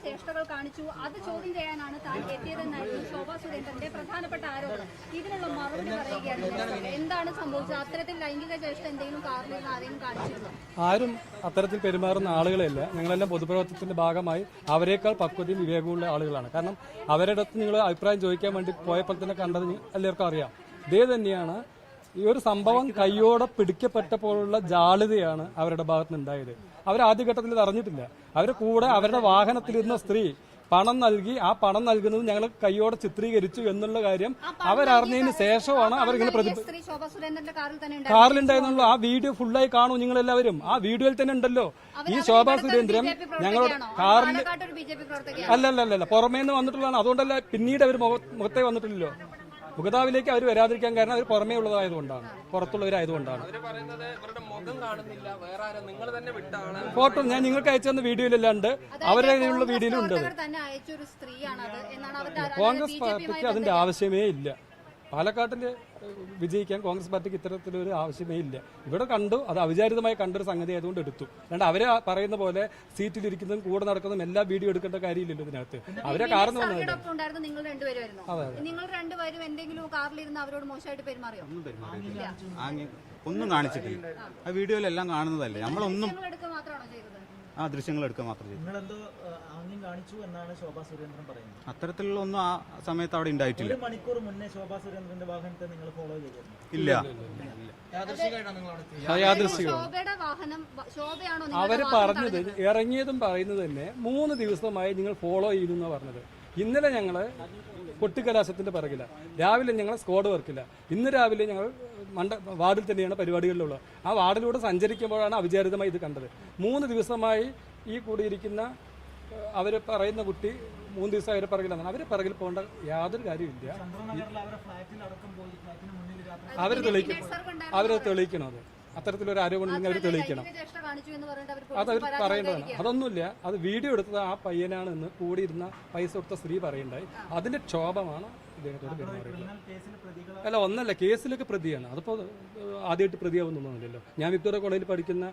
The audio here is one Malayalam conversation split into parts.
ചേഷ്ടകൾ കാണിച്ചു, അത് ചോദ്യം ചെയ്യാനാണ് താൻ എത്തിയതെന്നായിരുന്നു ശോഭാ സുരേന്ദ്രന്റെ പ്രധാനപ്പെട്ട ആരോപണം. ഇതിനുള്ള മറുപടി പറയുകയാണ്. എന്താണ് സംഭവിച്ചത്? അത്തരത്തിൽ ലൈംഗിക ചേഷ്ട എന്തെങ്കിലും കാറിൽ ആരെങ്കിലും കാണിച്ചിരുന്നു? ആരും അത്തരത്തിൽ പെരുമാറുന്ന ആളുകളെയല്ല. ഞങ്ങളെല്ലാം പൊതുപ്രവർത്തനത്തിന്റെ ഭാഗമായി അവരെക്കാൾ പക്വതയും വിവേകമുള്ള ആളുകളാണ്. കാരണം അവരുടെ അടുത്ത് നിങ്ങൾ അഭിപ്രായം ചോദിക്കാൻ വേണ്ടി പോയപ്പോൾ തന്നെ കണ്ടത് എല്ലാവർക്കും അറിയാം. ഇതേ തന്നെയാണ് ഈ ഒരു സംഭവം കയ്യോടെ പിടിക്കപ്പെട്ടപ്പോഴുള്ള ജാള്യതയാണ് അവരുടെ ഭാഗത്ത് നിന്നുണ്ടായത്. അവർ ആദ്യഘട്ടത്തിൽ ഇത് അറിഞ്ഞിട്ടില്ല. അവരുടെ കൂടെ അവരുടെ വാഹനത്തിലിരുന്ന സ്ത്രീ പണം നൽകി, ആ പണം നൽകുന്നത് ഞങ്ങൾ കയ്യോടെ ചിത്രീകരിച്ചു എന്നുള്ള കാര്യം അവരറിഞ്ഞതിന് ശേഷമാണ് അവരിങ്ങനെ കാറിലുണ്ടായിരുന്നുള്ളൂ. ആ വീഡിയോ ഫുള്ളായി കാണൂ നിങ്ങൾ എല്ലാവരും. ആ വീഡിയോയിൽ തന്നെ ഉണ്ടല്ലോ ഈ ശോഭാ സുരേന്ദ്രൻ ഞങ്ങളുടെ കാറിൽ അല്ലല്ല പുറമേ നിന്ന് വന്നിട്ടുള്ളതാണ്. അതുകൊണ്ടല്ല പിന്നീട് അവർ മുഖത്തേ വന്നിട്ടില്ലല്ലോ. മുഖതാവിലേക്ക് അവർ വരാതിരിക്കാൻ കാരണം അവർ പുറമേ ഉള്ളതായതുകൊണ്ടാണ്, പുറത്തുള്ളവരായതുകൊണ്ടാണ്. ഫോട്ടോ ഞാൻ നിങ്ങൾക്ക് അയച്ചു തന്ന വീഡിയോയിലെല്ലാം ഉണ്ട്, അവരുടെ കയ്യിലുള്ള വീഡിയോയിലും ഉണ്ട്. കോൺഗ്രസ് പാർട്ടിക്ക് അതിന്റെ ആവശ്യമേ ഇല്ല. പാലക്കാട്ടില് വിജയിക്കാൻ കോൺഗ്രസ് പാർട്ടിക്ക് ഇത്തരത്തിലൊരു ആവശ്യമേ ഇല്ല. ഇവിടെ കണ്ടു, അത് അവിചാരിതമായി കണ്ടൊരു സംഗതി ആയതുകൊണ്ട് എടുത്തു. അല്ലാണ്ട് അവരെ പറയുന്ന പോലെ സീറ്റിലിരിക്കുന്നതും കൂടെ നടക്കുന്നതും എല്ലാ വീഡിയോ എടുക്കേണ്ട കാര്യമില്ലല്ലോ ഇതിനകത്ത്. അവരെ കാരണം ഒന്നും കാണിച്ചിട്ടില്ല. ആ വീഡിയോയിലെല്ലാം കാണുന്നതല്ലേ, നമ്മളൊന്നും ആ ദൃശ്യങ്ങൾ എടുക്കുക മാത്രം ചെയ്തു. അത്തരത്തിലുള്ള ഒന്നും ആ സമയത്ത് അവിടെ ഉണ്ടായിട്ടില്ല. മണിക്കൂർ മുന്നേ ശോഭാ സുരേന്ദ്രന്റെ വാഹനത്തെ നിങ്ങൾ ഫോളോ ചെയ്തിരുന്നു? ഇല്ല. അവര് പറഞ്ഞത് ഇറങ്ങിയതും പറയുന്നത് തന്നെ 3 ദിവസമായി നിങ്ങൾ ഫോളോ ചെയ്യുന്ന പറഞ്ഞത്. ഇന്നലെ ഞങ്ങള് കൊട്ടിക്കലാശത്തിന്റെ പിറകില്ല, രാവിലെ ഞങ്ങൾ സ്ക്വാഡ് വർക്കില്ല, ഇന്ന് രാവിലെ ഞങ്ങൾ വാർഡിൽ തന്നെയാണ് പരിപാടികളിലുള്ളത്. ആ വാർഡിലൂടെ സഞ്ചരിക്കുമ്പോഴാണ് അവിചാരിതമായി ഇത് കണ്ടത്. 3 ദിവസമായി ഈ കൂടിയിരിക്കുന്ന അവർ പറയുന്ന കുട്ടി 3 ദിവസം അവരെ പിറകിലാണ്. അവരെ പിറകിൽ പോകേണ്ട യാതൊരു കാര്യമില്ല. അവരത് തെളിയിക്കണം. അത് അത്തരത്തിലൊരു ആരോപണം ഉണ്ടെങ്കിൽ അവർ തെളിയിക്കണം. അതവർ പറയേണ്ടതാണ്. അതൊന്നുമില്ല. അത് വീഡിയോ എടുത്തത് ആ പയ്യനാണെന്ന് കൂടിയിരുന്ന പൈസ കൊടുത്ത സ്ത്രീ പറയണ്ടായി. അതിന്റെ ക്ഷോഭമാണ് ഇദ്ദേഹത്തോട് പെരുമാറിയത്. അല്ല, ഒന്നല്ല, കേസിലൊക്കെ പ്രതിയാണ്. അതിപ്പോ ആദ്യമായിട്ട് പ്രതിയാവുന്നൊന്നുമില്ലല്ലോ. ഞാൻ വിക്ടോറിയ കോളേജിൽ പഠിക്കുന്ന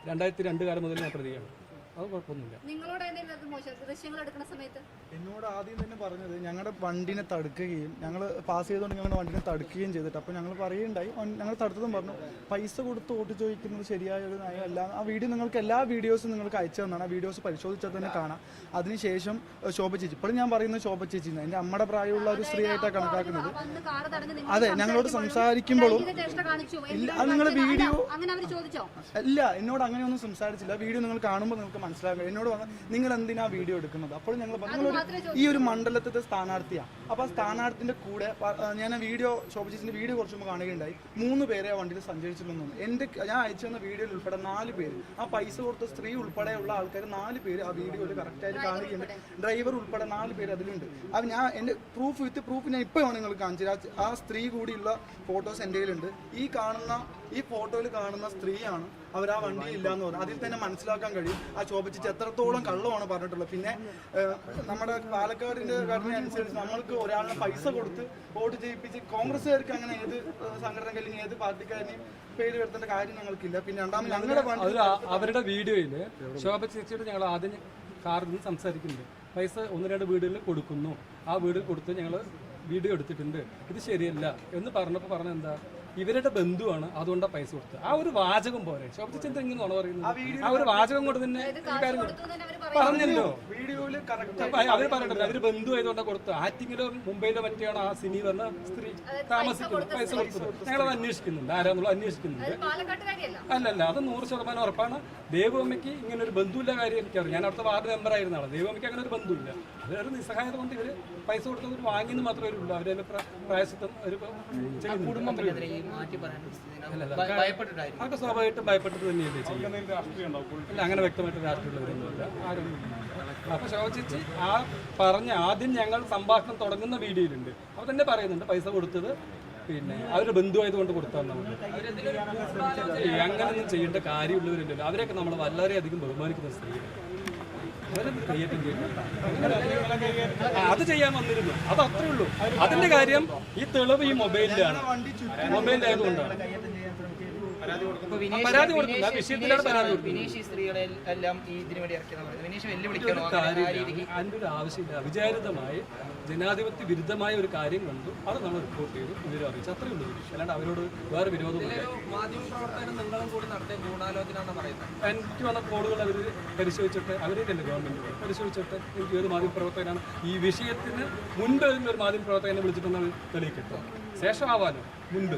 2002 കാലം മുതൽ ഞാൻ പ്രതിയാണ്. അത് കുഴപ്പമൊന്നുമില്ല. എന്നോട് ആദ്യം തന്നെ പറഞ്ഞത് ഞങ്ങളുടെ വണ്ടിനെ തടുക്കുകയും ഞങ്ങൾ പാസ് ചെയ്തുകൊണ്ട് ഞങ്ങളുടെ വണ്ടിനെ തടുക്കുകയും ചെയ്തിട്ട് അപ്പോൾ ഞങ്ങൾ പറയുണ്ടായി. ഞങ്ങൾ തടുത്തതും പറഞ്ഞു പൈസ കൊടുത്ത് വോട്ട് ചോദിക്കുന്നത് ശരിയായ ഒരു നയമല്ല. ആ വീഡിയോ നിങ്ങൾക്ക് എല്ലാ വീഡിയോസും നിങ്ങൾക്ക് അയച്ചു തന്നാണ്. ആ വീഡിയോസ് പരിശോധിച്ചാൽ തന്നെ കാണാം. അതിനുശേഷം ശോഭ ചേച്ചി, ഇപ്പോഴും ഞാൻ പറയുന്നത് ശോഭ ചേച്ചി എൻ്റെ അമ്മയുടെ പ്രായമുള്ള ഒരു സ്ത്രീ ആയിട്ടാണ് കണക്കാക്കുന്നത്. അതെ, ഞങ്ങളോട് സംസാരിക്കുമ്പോഴും ഇല്ല, അത് നിങ്ങൾ വീഡിയോ ഇല്ല, എന്നോട് അങ്ങനെയൊന്നും സംസാരിച്ചില്ല. വീഡിയോ നിങ്ങൾ കാണുമ്പോൾ നിങ്ങൾക്ക് മനസ്സിലാക്കുക. എന്നോട് പറഞ്ഞാൽ നിങ്ങൾ എന്തിനാ വീഡിയോ എടുക്കുന്നത്? അപ്പോൾ ഞങ്ങൾ ഈ ഒരു മണ്ഡലത്തിലെ സ്ഥാനാർത്ഥിയാണ്. അപ്പോൾ ആ സ്ഥാനാർത്ഥിന്റെ കൂടെ ഞാൻ വീഡിയോ ശോഭ ചേച്ചിന്റെ വീഡിയോ കുറച്ച് മുമ്പ് കാണുകയുണ്ടായി. 3 പേരെ ആ വണ്ടിയിൽ സഞ്ചരിച്ചിട്ടുണ്ടെന്ന്. ഞാൻ അയച്ചു തന്ന വീഡിയോയിൽ ഉൾപ്പെടെ 4 പേര്, ആ പൈസ കൊടുത്ത സ്ത്രീ ഉൾപ്പെടെയുള്ള ആൾക്കാർ 4 പേര് ആ വീഡിയോയിൽ കറക്റ്റായിട്ട് കാണുകയുണ്ട്. ഡ്രൈവർ ഉൾപ്പെടെ 4 പേര് അതിലുണ്ട്. അത് ഞാൻ എൻ്റെ പ്രൂഫ് ഞാൻ ഇപ്പോഴാണ് നിങ്ങൾ കാണിച്ചത്. ആ സ്ത്രീ കൂടിയുള്ള ഫോട്ടോസ് എൻ്റെ കയ്യിലുണ്ട്. ഈ ഫോട്ടോയിൽ കാണുന്ന സ്ത്രീയാണ് അവർ ആ വണ്ടി ഇല്ലാന്ന് പറഞ്ഞു. അതിൽ തന്നെ മനസ്സിലാക്കാൻ കഴിയും ആ ശോഭ ചേച്ചി എത്രത്തോളം കള്ളമാണ് പറഞ്ഞിട്ടുള്ളത്. പിന്നെ നമ്മുടെ പാലക്കാടിന്റെ ഘടന അനുസരിച്ച് നമ്മൾക്ക് ഒരാളിനെ പൈസ കൊടുത്ത് വോട്ട് ചെയ്യിപ്പിച്ച് കോൺഗ്രസ്സുകാർക്ക് അങ്ങനെ ഏത് സംഘടനക്ക് അല്ലെങ്കിൽ ഏത് പാർട്ടിക്കാരനെയും പേര് വരുത്തേണ്ട കാര്യം ഞങ്ങൾക്കില്ല. പിന്നെ രണ്ടാമത് ഞങ്ങളുടെ അവരുടെ വീഡിയോയില് ശോഭ ചേച്ചിയോട് ഞങ്ങൾ ആദ്യം കാറിൽ നിന്ന് സംസാരിക്കുന്നുണ്ട്. പൈസ 1-2 വീടുകളിൽ കൊടുക്കുന്നു, ആ വീട് കൊടുത്ത് ഞങ്ങൾ വീഡിയോ എടുത്തിട്ടുണ്ട്, ഇത് ശരിയല്ല എന്ന് പറഞ്ഞപ്പോൾ പറഞ്ഞെന്താ ഇവരുടെ ബന്ധുവാണ് അതുകൊണ്ടാണ് പൈസ കൊടുത്തത്. ആ ഒരു വാചകം പോലെ ശോഭ ചേച്ചി എന്തെങ്കിലും പറയുന്നത്. ആ ഒരു വാചകം കൊണ്ട് തന്നെ ഈ കാര്യം പറഞ്ഞല്ലോ. അവര് പറഞ്ഞിട്ടില്ല അവര് ബന്ധു ആയതുകൊണ്ടാണ് കൊടുത്തത്. ആറ്റിങ്ങിലോ മുംബൈയിലോ മറ്റെയാണ് ആ സിനി പറഞ്ഞ സ്ത്രീ താമസിക്കുന്നത്, പൈസ കൊടുത്തത്. ഞങ്ങളത് അന്വേഷിക്കുന്നുണ്ട്, ആരാന്നുള്ളത് അന്വേഷിക്കുന്നുണ്ട്. അല്ലല്ല, അത് 100% ഉറപ്പാണ്. ദേവമ്മയ്ക്ക് ഇങ്ങനെ ഒരു ബന്ധുവില്ല കാര്യം എനിക്കറിയാം. ഞാൻ അവിടുത്തെ വാർഡ് മെമ്പർ ആയിരുന്ന ആളാണ്. ദേവമ്മയ്ക്ക് അങ്ങനെ ഒരു ബന്ധുവില്ല. അതൊരു നിസ്സഹായത കൊണ്ട് ഇവര് പൈസ കൊടുത്തത് വാങ്ങിയെന്ന് മാത്രമേ ഉള്ളൂ. അവരെ പ്രായശത്വം ഒരു അവർക്ക് സ്വാഭാവികമായിട്ടും ഭയപ്പെട്ടിട്ട് തന്നെയല്ലേ ചെയ്യും. അല്ല, അങ്ങനെ വ്യക്തമായിട്ട് രാഷ്ട്രീയമുള്ളവരൊന്നുമില്ല, ആരും. അപ്പൊ ശോഭ ചേച്ചി ആ പറഞ്ഞ ആദ്യം ഞങ്ങൾ സംഭാഷണം തുടങ്ങുന്ന വീഡിയോയിലുണ്ട്. അപ്പോൾ തന്നെ പറയുന്നുണ്ട് പൈസ കൊടുത്തത് പിന്നെ അവരുടെ ബന്ധുവായതുകൊണ്ട് കൊടുത്താൽ അങ്ങനെയൊന്നും ചെയ്യേണ്ട കാര്യമുള്ളവരില്ലല്ലോ. അവരെയൊക്കെ നമ്മൾ വളരെയധികം ബഹുമാനിക്കുന്ന സ്ത്രീകൾ. അത് ചെയ്യാൻ വന്നിരുന്നു, അത് അത്രേ ഉള്ളൂ. അതിന്റെ കാര്യം ഈ തെളിവ് ഈ മൊബൈലിലാണ്, മൊബൈലിലായതുകൊണ്ടാണ്. പരാതി കൊടുത്തില്ല, ആ വിഷയത്തിലാണ് പരാതി കൊടുത്തത്. വിനീഷ് ഈ സ്ത്രീകളെ എല്ലാം ഈ ഇതിനു വേണ്ടി ഇറക്കിയെന്ന് പറയുന്നത് വിനീഷ് ഒരു വെല്ലുവിളിക്കണോ കാര്യമില്ല, അതിൻ്റെ ഒരു ആവശ്യമില്ല. അവിചാരിതമായി ജനാധിപത്യ വിരുദ്ധമായ ഒരു കാര്യം കണ്ടു, അത് നമ്മൾ റിപ്പോർട്ട് ചെയ്തു, ഇവരും അറിയിച്ചു, അത്രയേ ഉള്ളൂ. അല്ലാണ്ട് അവരോട് വേറെ വിരോധമില്ല. നിങ്ങളും കൂടി നടത്തിയ ഗൂഢാലോചന എന്ന് പറയുന്നത് എനിക്ക് വന്ന കോളുകൾ അവർ പരിശോധിച്ചിട്ട്, അവരേക്കല്ലേ ഗവൺമെൻറ് പരിശോധിച്ചിട്ട് എനിക്ക് ഏത് മാധ്യമപ്രവർത്തകനാണ് ഈ വിഷയത്തിന് മുൻപ് ഒരു മാധ്യമപ്രവർത്തകനെ വിളിച്ചിട്ടൊന്ന് തെളിയിക്കട്ടോ, ശേഷം ആവാനോ മുൻപ്